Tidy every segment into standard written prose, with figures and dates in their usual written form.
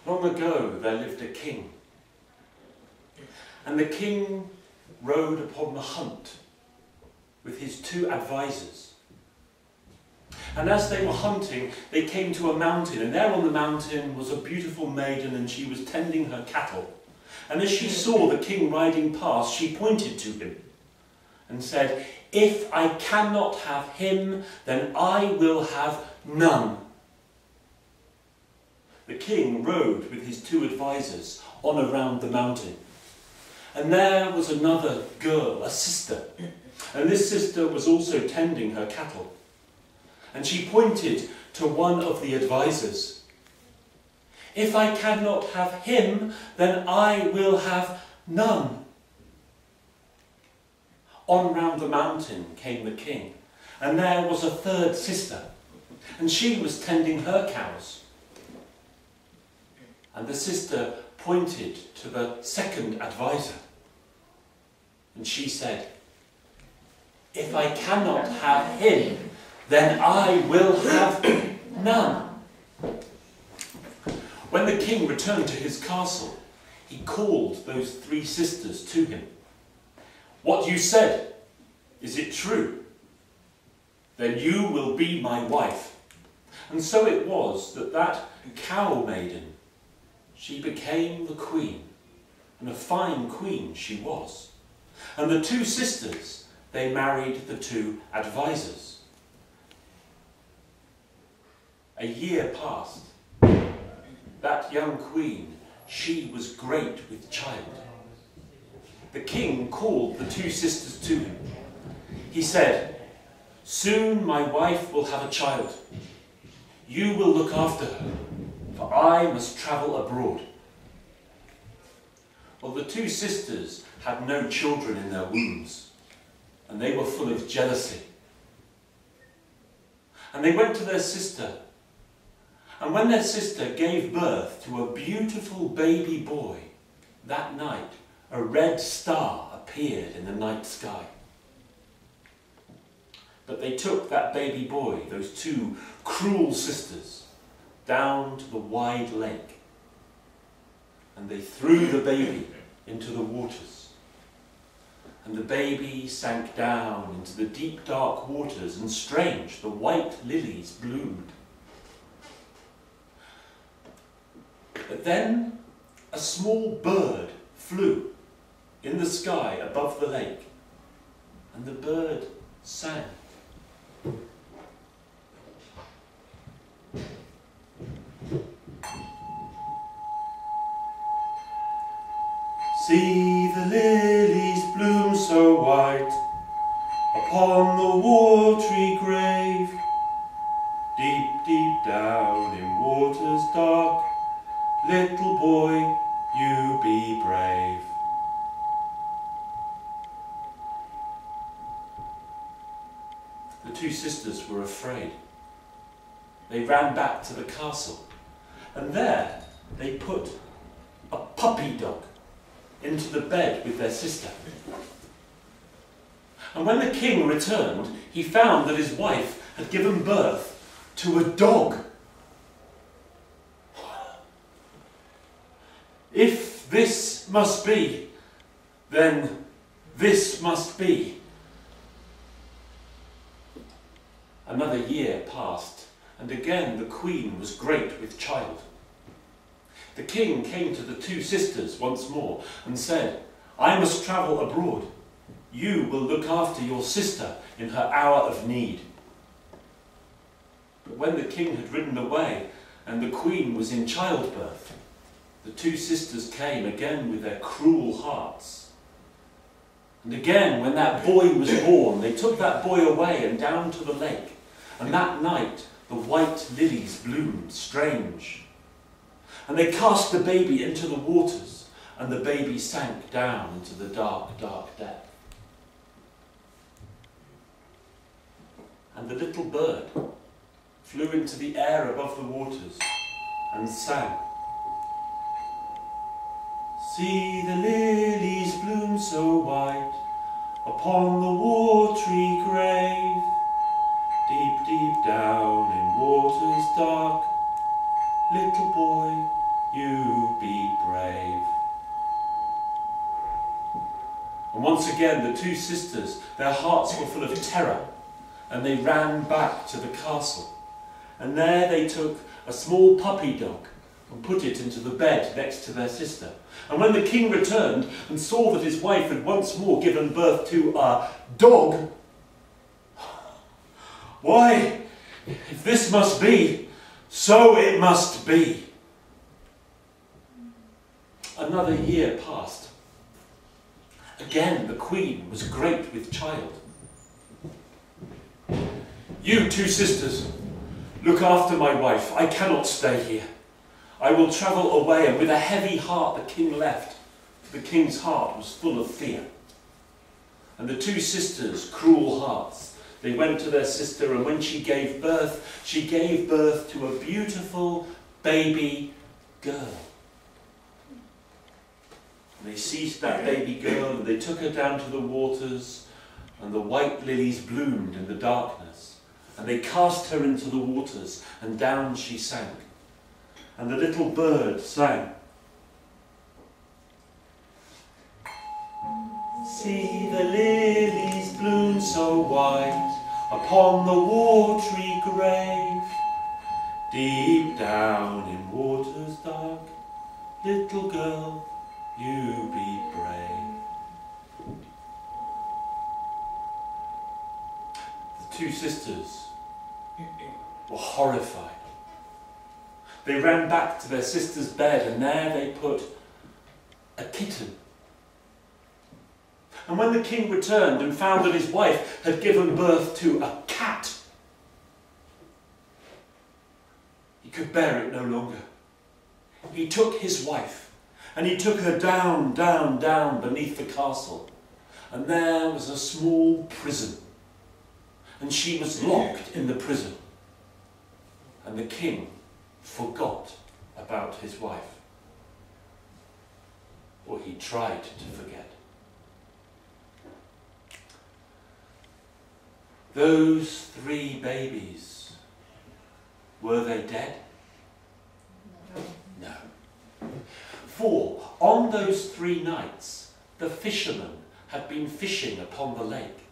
Long ago there lived a king, and the king rode upon the hunt with his 2 advisors. And as they were hunting, they came to a mountain, and there on the mountain was a beautiful maiden, and she was tending her cattle. And as she saw the king riding past, she pointed to him and said, "If I cannot have him, then I will have none." The king rode with his 2 advisors on around the mountain. And there was another girl, a sister. And this sister was also tending her cattle. And she pointed to one of the advisors. "If I cannot have him, then I will have none." On round the mountain came the king, and there was a 3rd sister, and she was tending her cows. And the sister pointed to the 2nd advisor, and she said, "If I cannot have him, then I will have none." When the king returned to his castle, he called those 3 sisters to him. "What you said, is it true? Then you will be my wife." And so it was that cow maiden, she became the queen, and a fine queen she was. And the 2 sisters, they married the 2 advisors. A year passed. That young queen, she was great with child. The king called the 2 sisters to him. He said, "Soon my wife will have a child. You will look after her, for I must travel abroad." Well, the 2 sisters had no children in their wombs, and they were full of jealousy. And they went to their sister. And when their sister gave birth to a beautiful baby boy, that night a red star appeared in the night sky. But they took that baby boy, those 2 cruel sisters, down to the wide lake. And they threw the baby into the waters. And the baby sank down into the deep dark waters, and strange, the white lilies bloomed. But then a small bird flew in the sky above the lake, and the bird sang. "See the lilies bloom so white upon the watery grave, deep, deep down in waters dark, little boy, you be brave." The 2 sisters were afraid. They ran back to the castle, and there they put a puppy dog into the bed with their sister. And when the king returned, he found that his wife had given birth to a dog. If this must be, then this must be. Another year passed, and again the queen was great with child. The king came to the 2 sisters once more and said, "I must travel abroad. You will look after your sister in her hour of need." But when the king had ridden away and the queen was in childbirth, the 2 sisters came again with their cruel hearts. And again, when that boy was born, they took that boy away and down to the lake. And that night, the white lilies bloomed strange. And they cast the baby into the waters, and the baby sank down into the dark, dark depth. And the little bird flew into the air above the waters and sang. "See the lilies bloom so white upon the watery grave, deep, deep down in waters dark, little boy, you be brave. And once again, the two sisters, their hearts were full of terror, and they ran back to the castle. And there they took a small puppy dog and put it into the bed next to their sister. And when the king returned and saw that his wife had once more given birth to a dog, "Why, if this must be, so it must be." Another year passed. Again, the queen was great with child. "You two sisters, look after my wife. I cannot stay here. I will travel away." And with a heavy heart the king left. The king's heart was full of fear. And the two sisters, cruel hearts, they went to their sister, and when she gave birth to a beautiful baby girl. And they seized that baby girl and they took her down to the waters, and the white lilies bloomed in the darkness. And they cast her into the waters, and down she sank. And the little bird sang. "See the lilies bloom so white upon the watery grave. Deep down in waters dark, little girl, you be brave." The two sisters were horrified. They ran back to their sister's bed, and there they put a kitten. And when the king returned and found that his wife had given birth to a cat, he could bear it no longer. He took his wife and he took her down, down, down beneath the castle. And there was a small prison. And she was locked in the prison. And the king forgot about his wife. Or he tried to forget. Those three babies, were they dead? No. For on those 3 nights, the fisherman had been fishing upon the lake.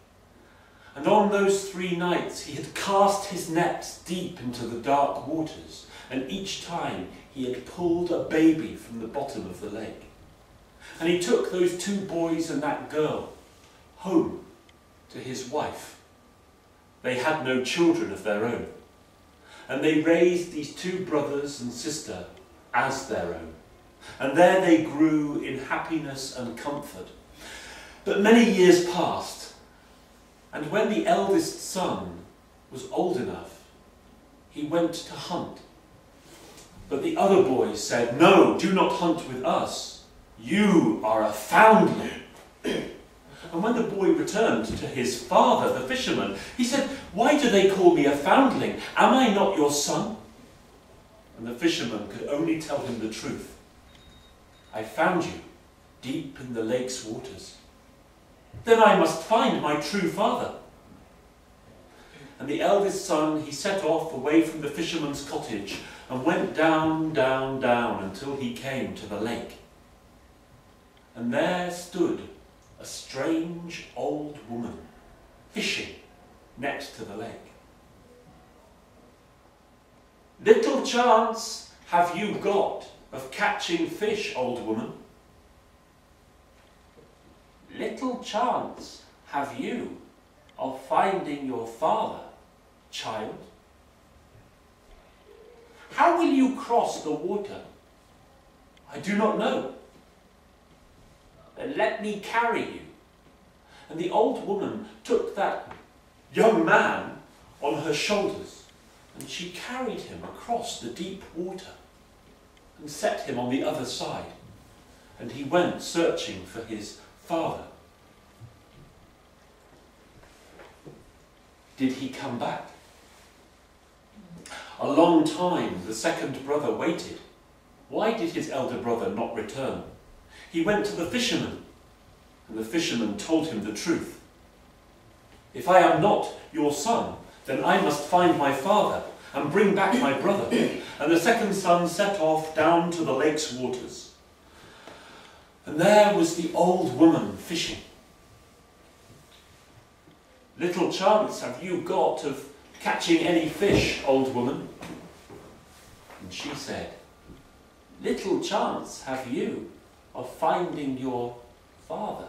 And on those 3 nights, he had cast his nets deep into the dark waters, and each time he had pulled a baby from the bottom of the lake. And he took those 2 boys and that girl home to his wife. They had no children of their own. And they raised these 2 brothers and sister as their own. And there they grew in happiness and comfort. But many years passed, and when the eldest son was old enough, he went to hunt. But the other boys said, "No, do not hunt with us. You are a foundling." And when the boy returned to his father, the fisherman, he said, "Why do they call me a foundling? Am I not your son?" And the fisherman could only tell him the truth. "I found you deep in the lake's waters. Then I must find my true father." And the eldest son, he set off away from the fisherman's cottage and went down, down, down until he came to the lake. And there stood a strange old woman fishing next to the lake. "Little chance have you got of catching fish, old woman?" "Little chance have you of finding your father, child?" "How will you cross the water?" "I do not know." "Then let me carry you." And the old woman took that young man on her shoulders, and she carried him across the deep water and set him on the other side. And he went searching for his father. Did he come back? A long time the second brother waited. Why did his elder brother not return? He went to the fisherman, and the fisherman told him the truth. "If I am not your son, then I must find my father, and bring back my brother." And the second son set off down to the lake's waters. And there was the old woman fishing. "Little chance have you got of catching any fish, old woman?" And she said, "Little chance have you of finding your father.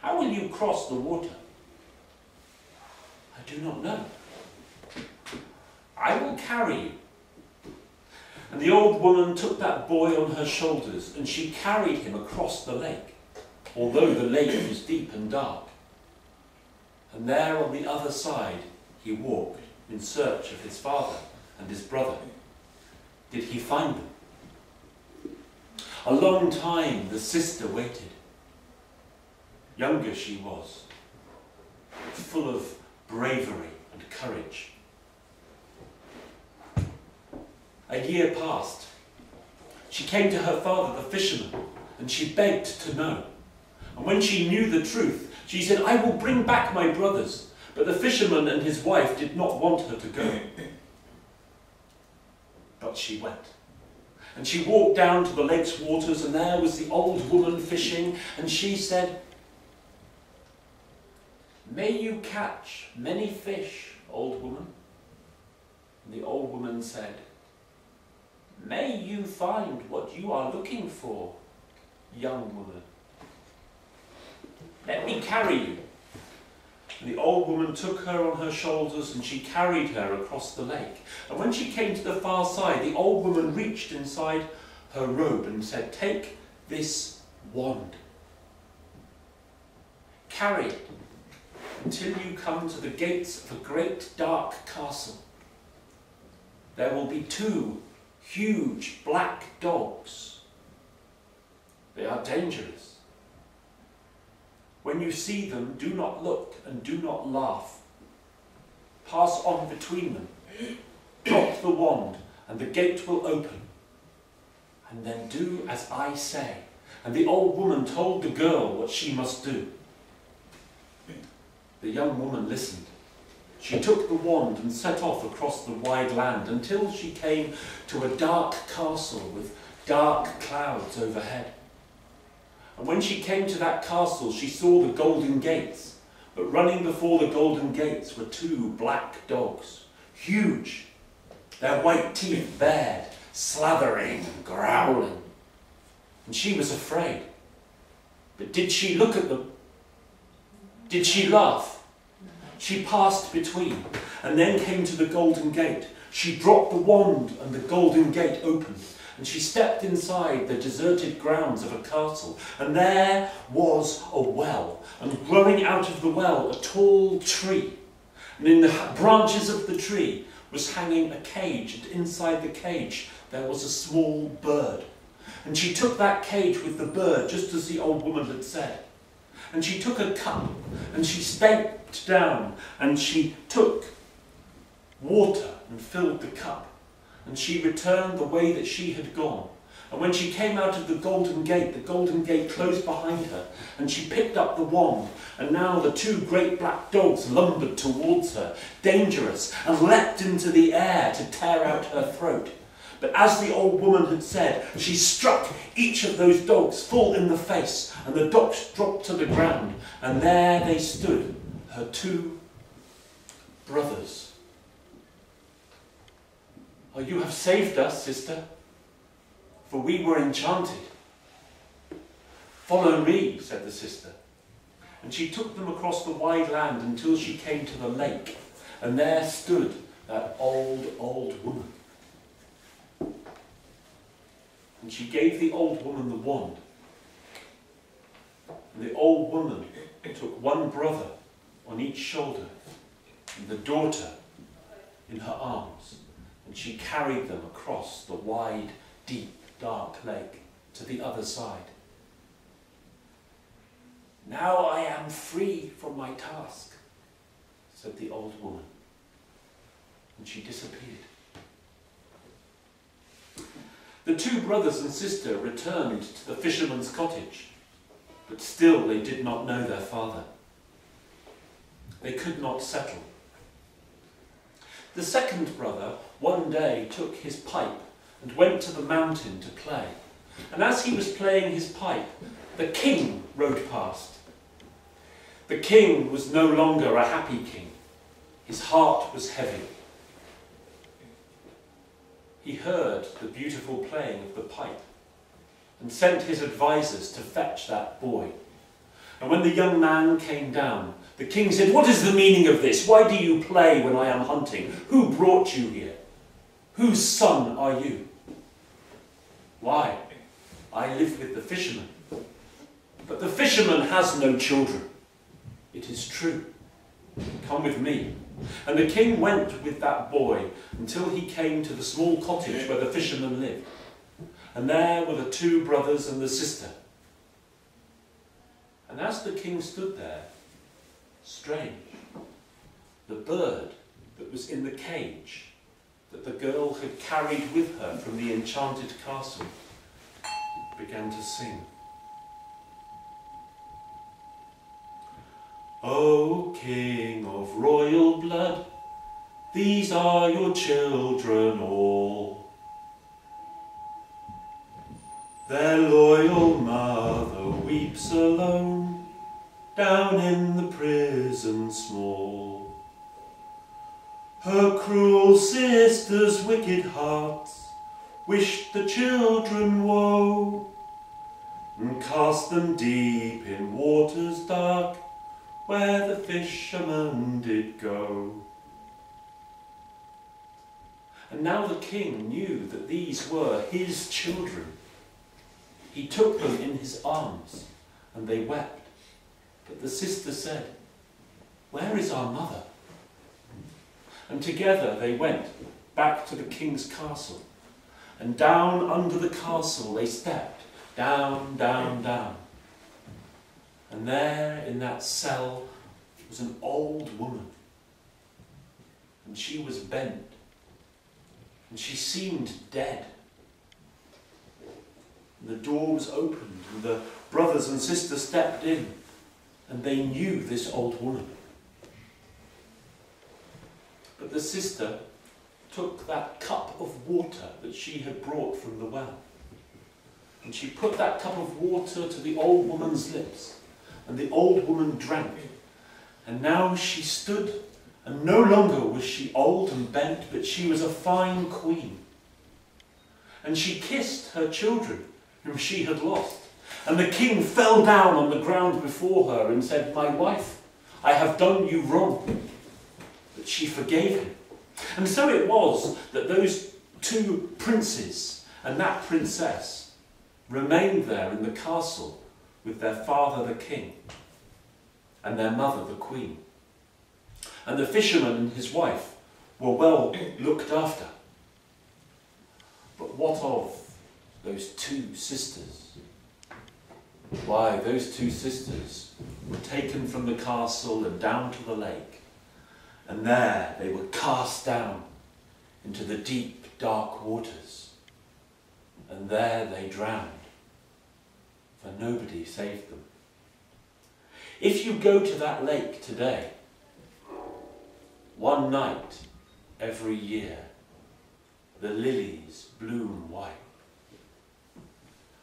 How will you cross the water?" "I do not know." "I will carry you." And the old woman took that boy on her shoulders, and she carried him across the lake, although the lake was deep and dark. And there on the other side he walked in search of his father and his brother. Did he find them? A long time the sister waited. Younger she was, full of bravery and courage. A year passed. She came to her father, the fisherman, and she begged to know. And when she knew the truth, she said, "I will bring back my brothers." But the fisherman and his wife did not want her to go. But she went. And she walked down to the lake's waters, and there was the old woman fishing, and she said, "May you catch many fish, old woman?" And the old woman said, "May you find what you are looking for, young woman. Let me carry you." And the old woman took her on her shoulders, and she carried her across the lake. And when she came to the far side, the old woman reached inside her robe and said, "Take this wand. Carry it until you come to the gates of a great dark castle. There will be 2 huge black dogs. They are dangerous. When you see them, do not look and do not laugh. Pass on between them. Drop the wand, and the gate will open. And then do as I say." And the old woman told the girl what she must do. The young woman listened. She took the wand and set off across the wide land until she came to a dark castle with dark clouds overhead. And when she came to that castle, she saw the golden gates. But running before the golden gates were 2 black dogs, huge, their white teeth bared, slathering and growling. And she was afraid. But did she look at them? Did she laugh? She passed between, and then came to the golden gate. She dropped the wand, and the golden gate opened. And she stepped inside the deserted grounds of a castle, and there was a well, and growing out of the well a tall tree. And in the branches of the tree was hanging a cage, and inside the cage there was a small bird. And she took that cage with the bird, just as the old woman had said. And she took a cup, and she bent down, and she took water and filled the cup. And she returned the way that she had gone. And when she came out of the golden gate closed behind her, and she picked up the wand, and now the 2 great black dogs lumbered towards her, dangerous, and leapt into the air to tear out her throat. But as the old woman had said, she struck each of those dogs full in the face, and the dogs dropped to the ground, and there they stood, her 2 brothers. "Oh, you have saved us, sister, for we were enchanted." "Follow me," said the sister. And she took them across the wide land until she came to the lake, and there stood that old woman. And she gave the old woman the wand. And the old woman took 1 brother on each shoulder, and the daughter in her arms. And she carried them across the wide, deep, dark lake to the other side. "Now I am free from my task," said the old woman. And she disappeared. The 2 brothers and sister returned to the fisherman's cottage, but still they did not know their father. They could not settle. The second brother one day took his pipe and went to the mountain to play. And as he was playing his pipe, the king rode past. The king was no longer a happy king. His heart was heavy. He heard the beautiful playing of the pipe and sent his advisors to fetch that boy. And when the young man came down, the king said, "What is the meaning of this? Why do you play when I am hunting? Who brought you here? Whose son are you?" "Why, I live with the fisherman. But the fisherman has no children." "It is true. Come with me." And the king went with that boy until he came to the small cottage where the fisherman lived. And there were the two brothers and the sister. And as the king stood there, strange, the bird that was in the cage that the girl had carried with her from the enchanted castle began to sing. "O King of royal blood, these are your children all. Their loyal mother weeps alone, down in the prison small. Her cruel sisters' wicked hearts wished the children woe, and cast them deep in waters dark, where the fisherman did go." And now the king knew that these were his children. He took them in his arms, and they wept. But the sister said, "Where is our mother?" And together they went back to the king's castle. And down under the castle they stepped, down, down, down. And there in that cell was an old woman. And she was bent. And she seemed dead. And the door was opened, and the brothers and sisters stepped in. And they knew this old woman. But the sister took that cup of water that she had brought from the well. And she put that cup of water to the old woman's lips. And the old woman drank. And now she stood, and no longer was she old and bent, but she was a fine queen. And she kissed her children, whom she had lost. And the king fell down on the ground before her and said, "My wife, I have done you wrong." But she forgave him. And so it was that those two princes and that princess remained there in the castle with their father the king and their mother the queen. And the fisherman and his wife were well looked after. But what of those two sisters? Why, those two sisters were taken from the castle and down to the lake, and there they were cast down into the deep, dark waters, and there they drowned, for nobody saved them. If you go to that lake today, one night every year, the lilies bloom white.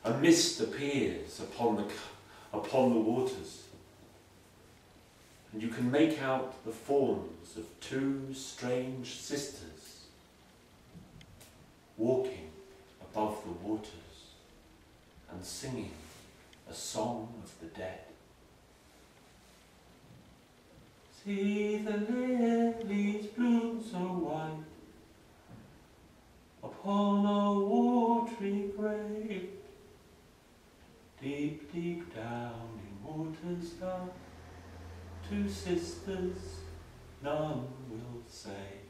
A mist appears upon the waters, and you can make out the forms of two strange sisters walking above the waters and singing a song of the dead. See the lilies bloom so white upon a watery grave. Deep, deep down in waters dark, two sisters none will save.